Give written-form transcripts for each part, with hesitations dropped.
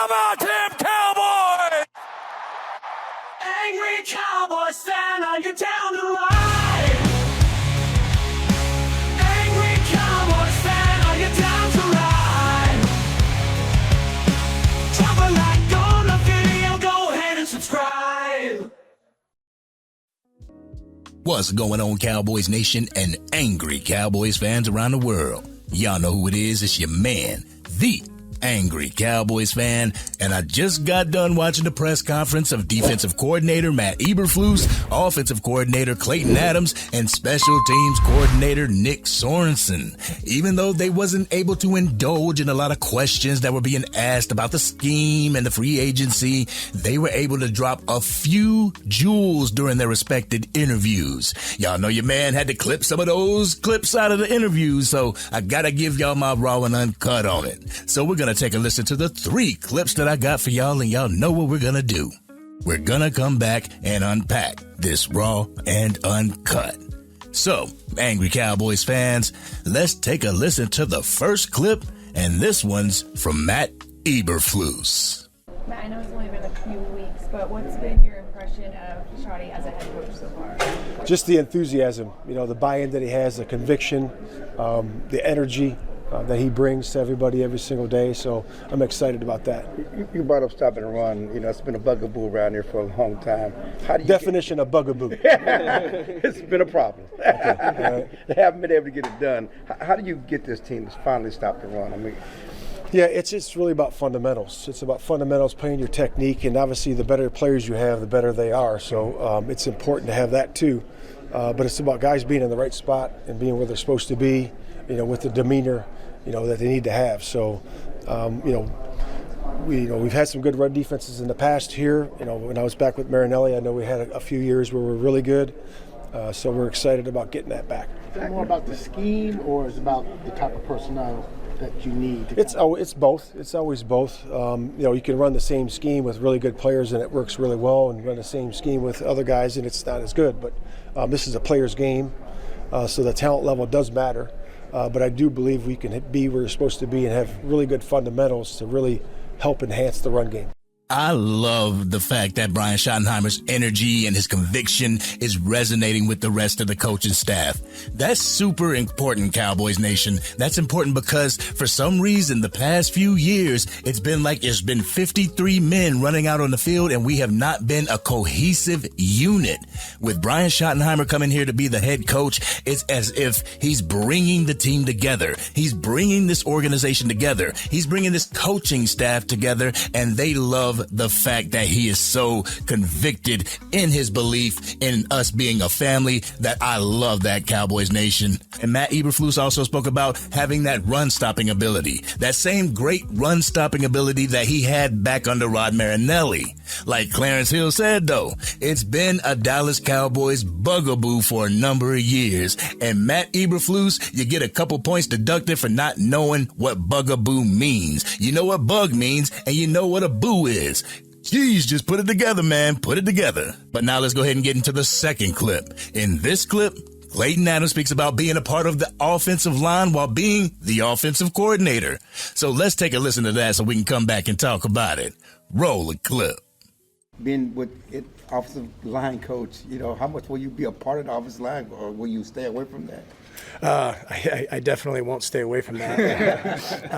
How about them Cowboys? Angry Cowboys fan, are you down to ride? Angry Cowboys fan, are you down to ride? Drop a like on the video, go ahead and subscribe. What's going on, Cowboys Nation and Angry Cowboys fans around the world? Y'all know who it is. It's your man, the Angry Cowboys Fan, and I just got done watching the press conference of defensive coordinator Matt Eberflus, offensive coordinator Clayton Adams, and special teams coordinator Nick Sorensen. Even though they wasn't able to indulge in a lot of questions that were being asked about the scheme and the free agency, they were able to drop a few jewels during their respected interviews. Y'all know your man had to clip some of those clips out of the interviews, so I gotta give y'all my raw and uncut on it. So we're gonna take a listen to the 3 clips that I got for y'all, and y'all know what we're gonna do. We're gonna come back and unpack this raw and uncut. So, Angry Cowboys fans, let's take a listen to the first clip, and this one's from Matt Eberflus. Matt, I know it's only been a few weeks, but what's been your impression of Shoddy as a head coach so far? Just the enthusiasm, the buy-in that he has, the conviction, the energy that he brings to everybody every single day. So I'm excited about that. You brought up stopping and run. It's been a bugaboo around here for a long time. How do you Definition of bugaboo. It's been a problem. Okay. They haven't been able to get it done. How do you get this team to finally stop the run? Yeah, it's really about fundamentals. It's about fundamentals, playing your technique, and obviously the better players you have, the better they are. So it's important to have that too. But it's about guys being in the right spot and being where they're supposed to be, with the demeanor, that they need to have. So, we've had some good run defenses in the past here. When I was back with Marinelli, I know we had a few years where we were really good. So we're excited about getting that back. Is it more about the scheme, or is it about the type of personnel that you need? It's both. It's always both. You can run the same scheme with really good players and it works really well, and run the same scheme with other guys and it's not as good. But this is a player's game, so the talent level does matter. But I do believe we can be where we're supposed to be and have really good fundamentals to really help enhance the run game. I love the fact that Brian Schottenheimer's energy and his conviction is resonating with the rest of the coaching staff. That's super important, Cowboys Nation. That's important because for some reason, the past few years, it's been 53 men running out on the field, and we have not been a cohesive unit. With Brian Schottenheimer coming here to be the head coach, it's as if he's bringing the team together. He's bringing this organization together. He's bringing this coaching staff together, and they love the fact that he is so convicted in his belief in us being a family. That I love that, Cowboys Nation. And Matt Eberflus also spoke about having that run-stopping ability, that same great run-stopping ability that he had back under Rod Marinelli. Like Clarence Hill said, though, it's been a Dallas Cowboys bugaboo for a number of years. And Matt Eberflus, you get a couple points deducted for not knowing what bugaboo means. You know what bug means, and you know what a boo is. Jeez, just put it together, man. Put it together. But now let's go ahead and get into the second clip. In this clip, Clayton Adams speaks about being a part of the offensive line while being the offensive coordinator. So let's take a listen to that so we can come back and talk about it. Roll the clip. Being with it, offensive line coach, how much will you be a part of the offensive line, or will you stay away from that? I definitely won't stay away from that.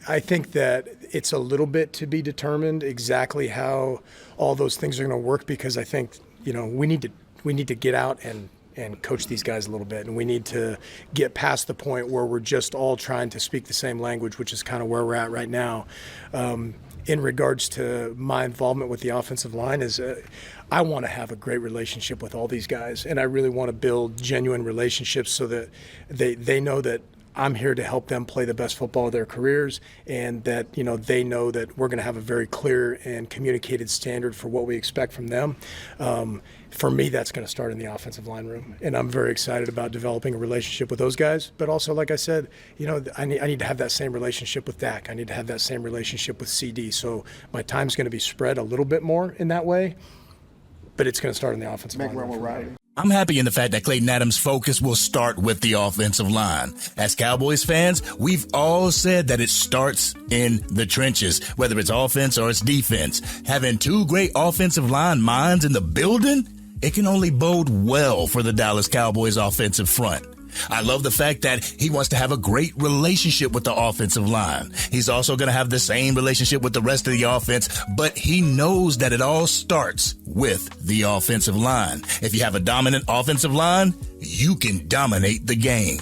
I think that it's a little bit to be determined exactly how all those things are going to work, because I think we need to get out and coach these guys a little bit, and we need to get past the point where we're just all trying to speak the same language, which is kind of where we're at right now. In regards to my involvement with the offensive line, I want to have a great relationship with all these guys, and I really want to build genuine relationships so that they know that I'm here to help them play the best football of their careers, and that they know that we're going to have a very clear and communicated standard for what we expect from them. For me, that's going to start in the offensive line room, and I'm very excited about developing a relationship with those guys. But also, like I said, I need to have that same relationship with Dak. I need to have that same relationship with CD. So my time's going to be spread a little bit more in that way, but it's going to start in the offensive line room. I'm happy in the fact that Clayton Adams' focus will start with the offensive line. As Cowboys fans, we've all said that it starts in the trenches, whether it's offense or it's defense. Having two great offensive line minds in the building, it can only bode well for the Dallas Cowboys offensive front. I love the fact that he wants to have a great relationship with the offensive line. He's also going to have the same relationship with the rest of the offense, but he knows that it all starts with the offensive line. If you have a dominant offensive line, you can dominate the game.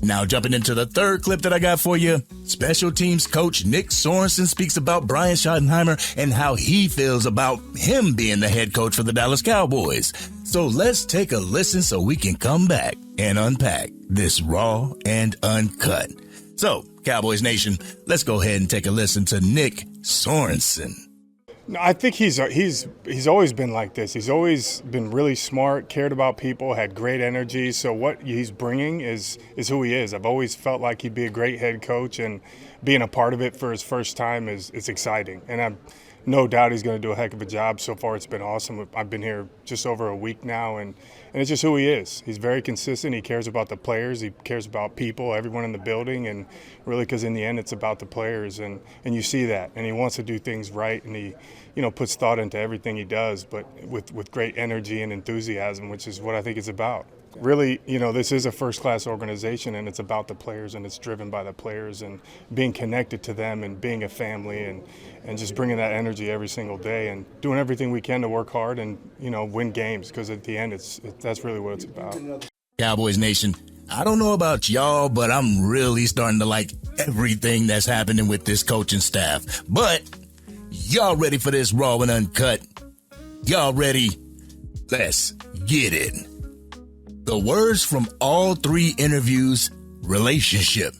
Now, jumping into the third clip that I got for you, special teams coach Nick Sorensen speaks about Brian Schottenheimer and how he feels about him being the head coach for the Dallas Cowboys. So let's take a listen so we can come back and unpack this raw and uncut. So, Cowboys Nation, let's go ahead and take a listen to Nick Sorensen. No, I think he's always been like this. He's always been really smart, cared about people, had great energy. So what he's bringing is who he is. I've always felt like he'd be a great head coach, and being a part of it for his first time is exciting. And I'm no doubt he's going to do a heck of a job. So far, it's been awesome. I've been here just over a week now, and it's just who he is. He's very consistent. He cares about the players. He cares about people, everyone in the building, and really, because in the end, it's about the players, and you see that. And he wants to do things right, and he, puts thought into everything he does, but with great energy and enthusiasm, which is what I think it's about. Really, this is a first-class organization, and it's about the players, and it's driven by the players, and being connected to them, and being a family, and just bringing that energy every single day, and doing everything we can to work hard and win games, because at the end, that's really what it's about. Cowboys Nation, I don't know about y'all, but I'm really starting to like everything that's happening with this coaching staff. But y'all ready for this raw and uncut? Y'all ready? Let's get it. The words from all three interviews, relationship.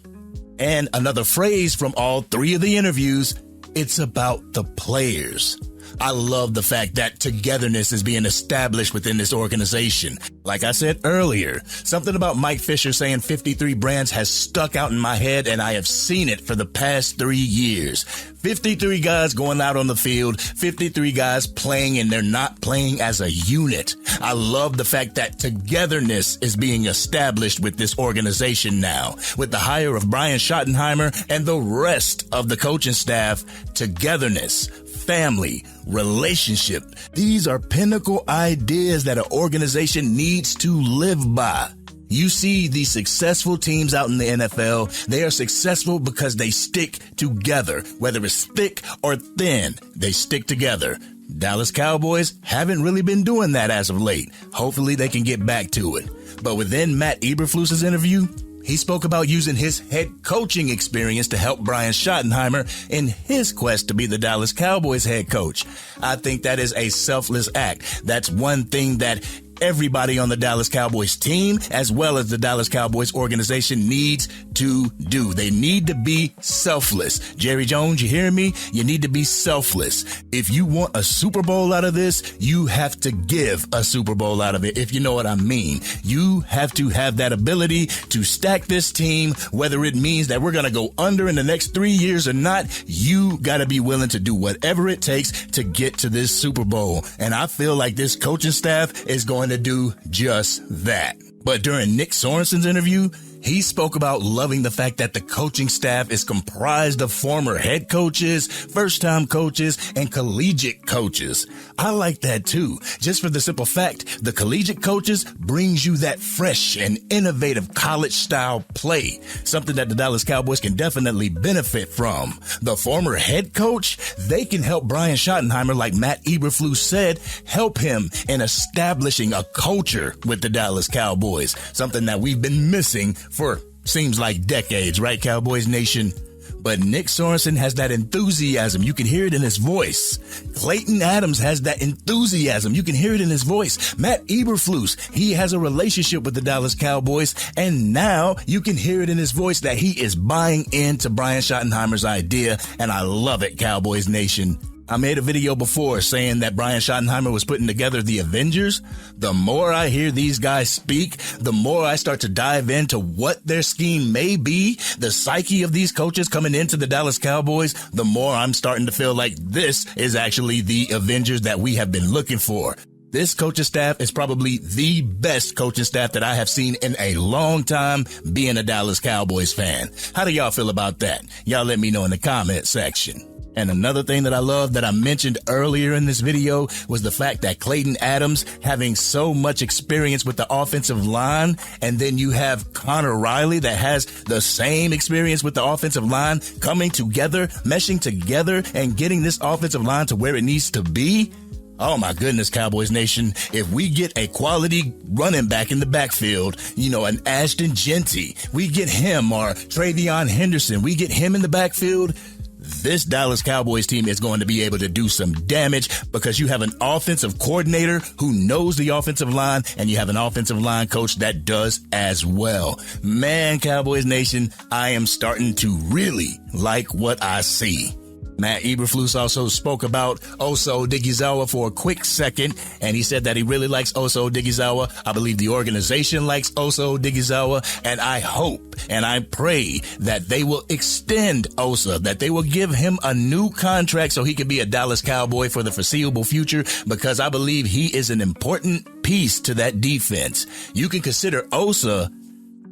And another phrase from all three of the interviews, it's about the players. I love the fact that togetherness is being established within this organization. Like I said earlier, something about Mike Fisher saying 53 brands has stuck out in my head, and I have seen it for the past 3 years. 53 guys going out on the field, 53 guys playing, and they're not playing as a unit. I love the fact that togetherness is being established with this organization now. With the hire of Brian Schottenheimer and the rest of the coaching staff, togetherness, family, relationship. These are pinnacle ideas that an organization needs to live by. You see these successful teams out in the NFL, they are successful because they stick together. Whether it's thick or thin, they stick together. Dallas Cowboys haven't really been doing that as of late. Hopefully they can get back to it. But within Matt Eberflus's interview, he spoke about using his head coaching experience to help Brian Schottenheimer in his quest to be the Dallas Cowboys head coach. I think that is a selfless act. That's one thing that everybody on the Dallas Cowboys team, as well as the Dallas Cowboys organization, needs to do. They need to be selfless. Jerry Jones, you hearing me? You need to be selfless. If you want a Super Bowl out of this, you have to give a Super Bowl out of it, if you know what I mean. You have to have that ability to stack this team, whether it means that we're going to go under in the next 3 years or not. You got to be willing to do whatever it takes to get to this Super Bowl. And I feel like this coaching staff is going to do just that. But during Nick Sorensen's interview, he spoke about loving the fact that the coaching staff is comprised of former head coaches, first-time coaches, and collegiate coaches. I like that too, just for the simple fact the collegiate coaches brings you that fresh and innovative college-style play, something that the Dallas Cowboys can definitely benefit from. The former head coach, they can help Brian Schottenheimer, like Matt Eberflus said, help him in establishing a culture with the Dallas Cowboys, something that we've been missing for seems like decades, right, Cowboys Nation? But Nick Sorensen has that enthusiasm. You can hear it in his voice. Clayton Adams has that enthusiasm. You can hear it in his voice. Matt Eberflus, he has a relationship with the Dallas Cowboys, and now you can hear it in his voice that he is buying into Brian Schottenheimer's idea, and I love it, Cowboys Nation. I made a video before saying that Brian Schottenheimer was putting together the Avengers. The more I hear these guys speak, the more I start to dive into what their scheme may be, the psyche of these coaches coming into the Dallas Cowboys, the more I'm starting to feel like this is actually the Avengers that we have been looking for. This coaching staff is probably the best coaching staff that I have seen in a long time being a Dallas Cowboys fan. How do y'all feel about that? Y'all let me know in the comment section. And another thing that I love that I mentioned earlier in this video was the fact that Clayton Adams having so much experience with the offensive line, and then you have Connor Riley that has the same experience with the offensive line coming together, meshing together, and getting this offensive line to where it needs to be. Oh my goodness, Cowboys Nation. If we get a quality running back in the backfield, an Ashton Genty, we get him, or Travion Henderson, we get him in the backfield, this Dallas Cowboys team is going to be able to do some damage because you have an offensive coordinator who knows the offensive line, and you have an offensive line coach that does as well. Man, Cowboys Nation, I am starting to really like what I see. Matt Eberflus also spoke about Oso Odighizuwa for a quick second, and he said that he really likes Oso Odighizuwa. I believe the organization likes Oso Odighizuwa, and I hope and I pray that they will extend Osa, that they will give him a new contract so he can be a Dallas Cowboy for the foreseeable future, because I believe he is an important piece to that defense. You can consider Osa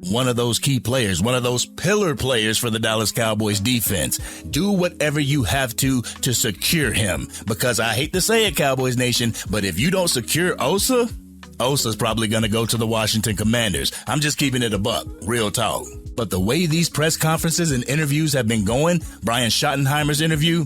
one of those key players, one of those pillar players for the Dallas Cowboys defense. Do whatever you have to secure him, because I hate to say it, Cowboys Nation, but if you don't secure Osa's probably going to go to the Washington Commanders. I'm just keeping it a buck, real talk. But the way these press conferences and interviews have been going, Brian Schottenheimer's interview,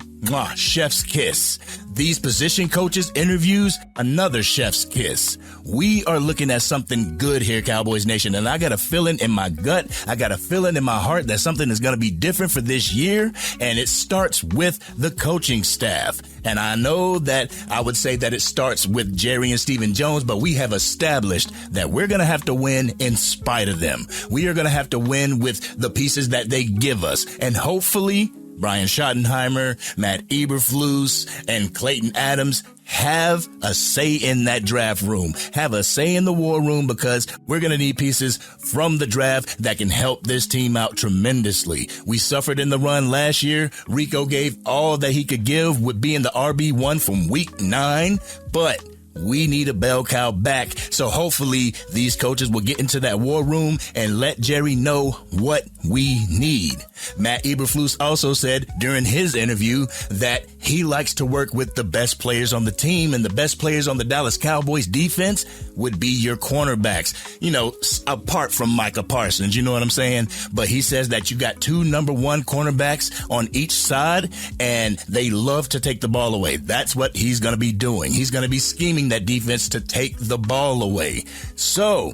chef's kiss. These position coaches' interviews, another chef's kiss. We are looking at something good here, Cowboys Nation, and I got a feeling in my gut, I got a feeling in my heart that something is going to be different for this year, and it starts with the coaching staff. And I know that I would say that it starts with Jerry and Stephen Jones, but we have established that we're going to have to win in spite of them. We are going to have to win with the pieces that they give us, and hopefully Brian Schottenheimer, Matt Eberflus, and Clayton Adams have a say in that draft room, have a say in the war room, because we're going to need pieces from the draft that can help this team out tremendously. We suffered in the run last year. Rico gave all that he could give with being the RB1 from week 9, but we need a bell cow back. So hopefully these coaches will get into that war room and let Jerry know what we need. Matt Eberflus also said during his interview that he likes to work with the best players on the team, and the best players on the Dallas Cowboys defense would be your cornerbacks, apart from Micah Parsons, you know what I'm saying? But he says that you got 2 number 1 cornerbacks on each side, and they love to take the ball away. That's what he's going to be doing. He's going to be scheming that defense to take the ball away. So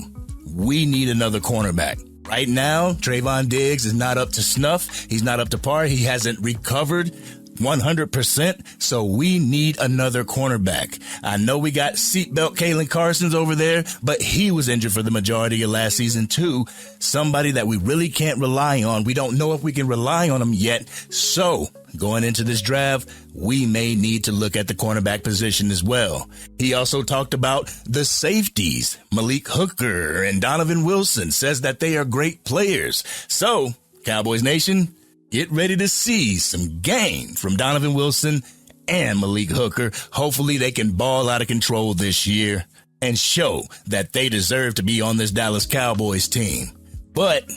we need another cornerback. Right now, Trayvon Diggs is not up to snuff. He's not up to par. He hasn't recovered 100%. So we need another cornerback. I know we got seatbelt Kalen Carson's over there, but he was injured for the majority of last season too. Somebody that we really can't rely on. We don't know if we can rely on him yet. So going into this draft, we may need to look at the cornerback position as well. He also talked about the safeties. Malik Hooker and Donovan Wilson says that they are great players. So, Cowboys Nation, get ready to see some game from Donovan Wilson and Malik Hooker. Hopefully they can ball out of control this year and show that they deserve to be on this Dallas Cowboys team. But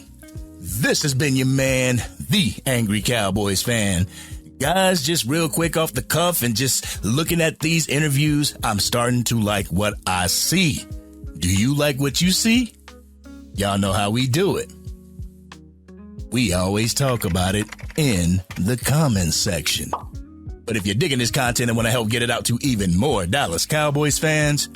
this has been your man, the Angry Cowboys Fan. Guys, just real quick off the cuff and just looking at these interviews, I'm starting to like what I see. Do you like what you see? Y'all know how we do it. We always talk about it in the comments section. But if you're digging this content and want to help get it out to even more Dallas Cowboys fans,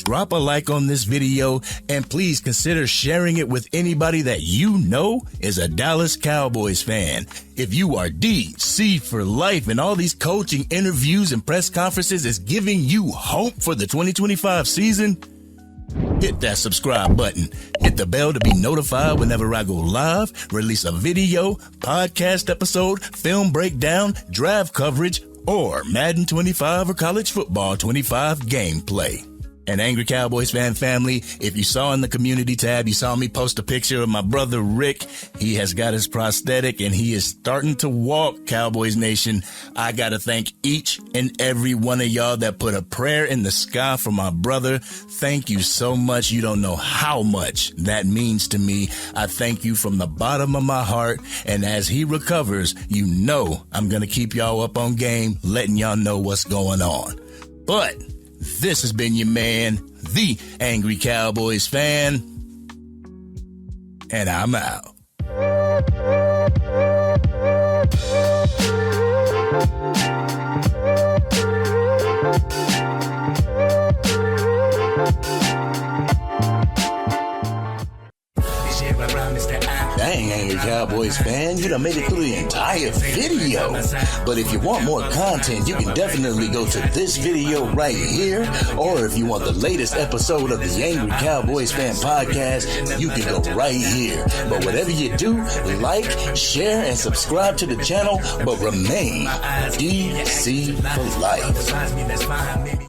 drop a like on this video and please consider sharing it with anybody that you know is a Dallas Cowboys fan. If you are DC for life and all these coaching interviews and press conferences is giving you hope for the 2025 season, hit that subscribe button. Hit the bell to be notified whenever I go live, release a video, podcast episode, film breakdown, draft coverage, or Madden 25 or College Football 25 gameplay. And Angry Cowboys Fan family, if you saw in the community tab, you saw me post a picture of my brother Rick. He has got his prosthetic and he is starting to walk, Cowboys Nation. I got to thank each and every one of y'all that put a prayer in the sky for my brother. Thank you so much. You don't know how much that means to me. I thank you from the bottom of my heart. And as he recovers, you know I'm going to keep y'all up on game, letting y'all know what's going on. But this has been your man, the Angry Cowboys Fan, and I'm out. Dang, Angry Cowboys Fan, you done made it through the entire video. But if you want more content, you can definitely go to this video right here. Or if you want the latest episode of the Angry Cowboys Fan podcast, you can go right here. But whatever you do, like, share, and subscribe to the channel, but remain DC for life.